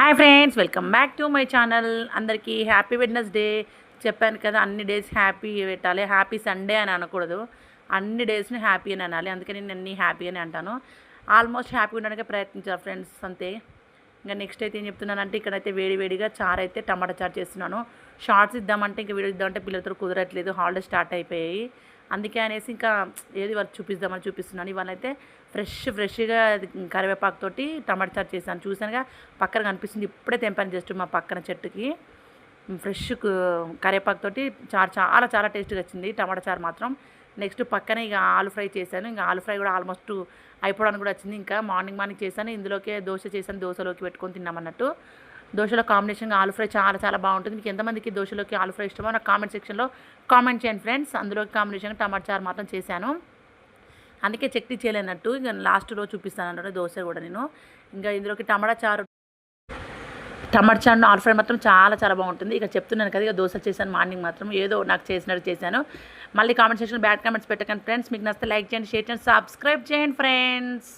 Hi friends, welcome back to my channel. అందరికీ happy Wednesday. చెప్పాను కదా, అన్ని డేస్ హ్యాపీ పెట్టాలి. హ్యాపీ సండే అని అనకూడదు, అన్ని డేస్ని హ్యాపీ అని అనాలి. అందుకని నేను అన్ని హ్యాపీ అని అంటాను. ఆల్మోస్ట్ హ్యాపీ ఉండడానికి ప్రయత్నించాను ఫ్రెండ్స్, అంతే. ఇంకా నెక్స్ట్ అయితే ఏం చెప్తున్నానంటే, ఇక్కడైతే వేడివేడిగా చారు అయితే టమాటా చారు చేస్తున్నాను. షార్ట్స్ ఇద్దామంటే ఇంకా వీడియో ఇద్దామంటే పిల్లలతో కుదరట్లేదు, హాలిడేస్ స్టార్ట్ అయిపోయాయి. అందుకే అనేసి ఇంకా ఏది వర్క్ చూపిద్దామని చూపిస్తున్నాను. ఇవాళ అయితే ఫ్రెష్గా కరివేపాకుతోటి టమాటా చారు చేశాను. చూసానుగా, పక్కన కనిపిస్తుంది, ఇప్పుడే తెంపాను జస్ట్ మా పక్కన చెట్టుకి. ఫ్రెష్ కరివేపాకుతోటి చారు చాలా చాలా టేస్ట్గా వచ్చింది టమాటా చారు మాత్రం. నెక్స్ట్ పక్కన ఇక ఆలు ఫ్రై చేశాను. ఇంకా ఆలు ఫ్రై కూడా ఆల్మోస్ట్ అయిపోవడానికి కూడా వచ్చింది. ఇంకా మార్నింగ్ చేశాను, ఇందులోకే దోశ చేశాను, దోశలోకి పెట్టుకొని తిన్నామన్నట్టు. దోశలో కాంబినేషన్గా ఆలు ఫ్రై చాలా చాలా బాగుంటుంది. మీకు ఎంతమందికి దోశలోకి ఆలు ఫ్రై ఇష్టమో నాకు కామెంట్ సెక్షన్లో కామెంట్ చేయండి ఫ్రెండ్స్. అందులోకి కాంబినేషన్గా టమాటా చారు మాత్రం చేశాను. అందుకే చట్నీ చేయలేనట్టు ఇంకా లాస్ట్లో చూపిస్తాను అన్నట్టు దోశ కూడా నేను. ఇంకా ఇందులోకి టమాటా చారు ఆలు ఫ్రై మాత్రం చాలా చాలా బాగుంటుంది. ఇక చెప్తున్నాను కదా, ఇక దోశ చేశాను. మార్నింగ్ మాత్రం ఏదో నాకు చేసినట్టు చేశాను. మళ్ళీ కామెంట్ సెక్షన్లో బ్యాడ్ కామెంట్స్ పెట్టకండి ఫ్రెండ్స్. మీకు నచ్చితే లైక్ చేయండి, షేర్ చేయండి, సబ్స్క్రైబ్ చేయండి ఫ్రెండ్స్.